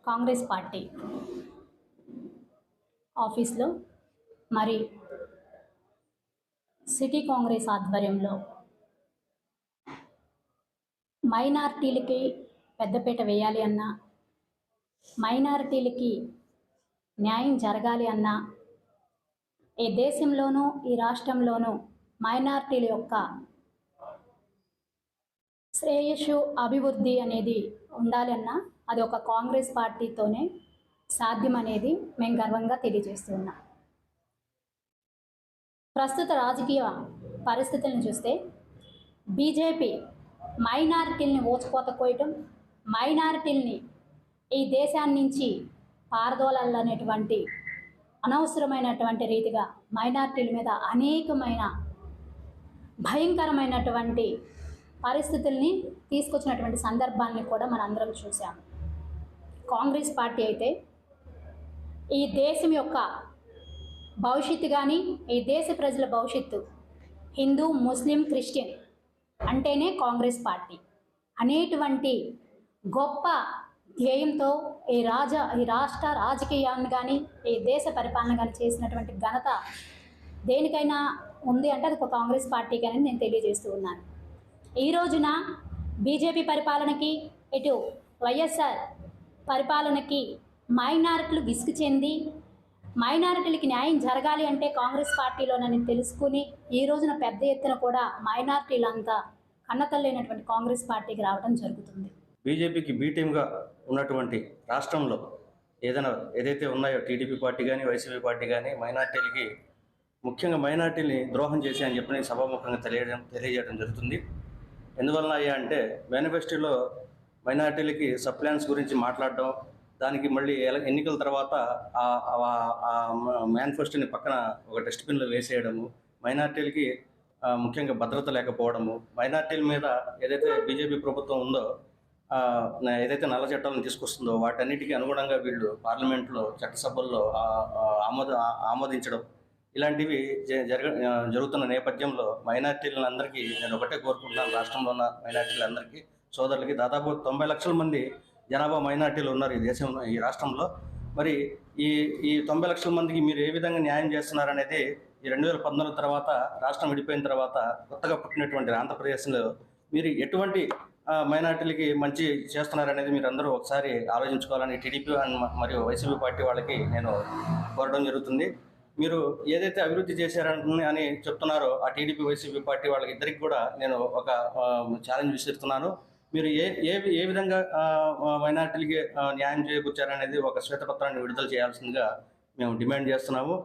Congress party ఆఫీస్లో మరి city Congress ఆధ్వర్యంలో మైనారిటీలకి పెద్దపీట వేయాలి అన్నా, మైనారిటీలకి న్యాయం జరగాలి అన్నా, ఈ దేశంలోనూ ఈ రాష్ట్రంలోనూ మైనారిటీల యొక్క శ్రేయస్సు అభివృద్ధి అనేది ఉండాలి అన్నా అది ఒక కాంగ్రెస్ పార్టీతోనే సాధ్యం అనేది మేము గర్వంగా తెలియజేస్తున్నాం. ప్రస్తుత రాజకీయ పరిస్థితులను చూస్తే బీజేపీ మైనారిటీలని ఓచుకోత కోయటం, మైనారిటీలని ఈ దేశాన్ని నుంచి పారదోలాలనేటువంటి అనవసరమైనటువంటి రీతిగా మైనారిటీల మీద అనేకమైన భయంకరమైనటువంటి పరిస్థితుల్ని తీసుకొచ్చినటువంటి సందర్భాన్ని కూడా మనందరం చూసాం. కాంగ్రెస్ పార్టీ అయితే ఈ దేశం యొక్క భవిష్యత్తు కానీ, ఈ దేశ ప్రజల భవిష్యత్తు హిందూ, ముస్లిం, క్రిస్టియన్ అంటేనే కాంగ్రెస్ పార్టీ అనేటువంటి గొప్ప ధ్యేయంతో ఈ రాష్ట్ర రాజకీయాన్ని కానీ, ఈ దేశ పరిపాలన కానీ చేసినటువంటి ఘనత దేనికైనా ఉంది అంటే అది ఒక కాంగ్రెస్ పార్టీకి అని నేను తెలియజేస్తూ ఉన్నాను. ఈ రోజున బీజేపీ పరిపాలనకి, ఇటు వైఎస్ఆర్ పరిపాలనకి మైనారిటీలు విసుగు చెంది మైనారిటీలకి న్యాయం జరగాలి అంటే కాంగ్రెస్ పార్టీలోనని తెలుసుకుని ఈ రోజున పెద్ద ఎత్తున కూడా మైనారిటీలంతా కన్నతల్లైనటువంటి కాంగ్రెస్ పార్టీకి రావడం జరుగుతుంది. బీజేపీకి బీ టీమ్గా ఉన్నటువంటి రాష్ట్రంలో ఏదైతే ఉన్నాయో టీడీపీ పార్టీ కానీ, వైసీపీ పార్టీ కానీ మైనారిటీలకి, ముఖ్యంగా మైనారిటీని ద్రోహం చేసి అని చెప్పి సభాముఖంగా తెలియజేయడం జరుగుతుంది. ఎందువలన అంటే మేనిఫెస్టోలో మైనారిటీలకి సప్లాన్స్ గురించి మాట్లాడడం, దానికి మళ్ళీ ఎన్నికల తర్వాత ఆ మేనిఫెస్టోని పక్కన ఒక డస్ట్బిన్లో వేసేయడము, మైనారిటీలకి ముఖ్యంగా భద్రత లేకపోవడము, మైనారిటీల మీద ఏదైతే బీజేపీ ప్రభుత్వం ఉందో ఏదైతే నల్ల చట్టాలను తీసుకొస్తుందో వాటన్నిటికీ అనుగుణంగా వీళ్ళు పార్లమెంట్లో చట్టసభల్లో ఆమోదించడం, ఇలాంటివి జరుగుతున్న నేపథ్యంలో మైనారిటీలందరికీ నేను ఒకటే కోరుకుంటున్నాను. రాష్ట్రంలో ఉన్న మైనారిటీలందరికీ, సోదరులకి దాదాపు 90 లక్షల మంది జనాభా మైనారిటీలు ఉన్నారు ఈ రాష్ట్రంలో. మరి ఈ 90 లక్షల మందికి మీరు ఏ విధంగా న్యాయం చేస్తున్నారనేది ఈ 2014 తర్వాత, రాష్ట్రం విడిపోయిన తర్వాత కొత్తగా పుట్టినటువంటి ఆంధ్రప్రదేశ్లో మీరు ఎటువంటి మైనారిటీలకి మంచి చేస్తున్నారనేది మీరు అందరూ ఒకసారి ఆలోచించుకోవాలని టీడీపీ మరియు వైసీపీ పార్టీ వాళ్ళకి నేను కోరడం జరుగుతుంది. మీరు ఏదైతే అభివృద్ధి చేశారని చెప్తున్నారో ఆ టీడీపీ వైసీపీ పార్టీ వాళ్ళకి ఇద్దరికి కూడా నేను ఒక ఛాలెంజ్ విసిరుతున్నాను. మీరు ఏ విధంగా మైనారిటీలకి న్యాయం చేకూర్చారనేది ఒక శ్వేతపత్రాన్ని విడుదల చేయాల్సిందిగా మేము డిమాండ్ చేస్తున్నాము.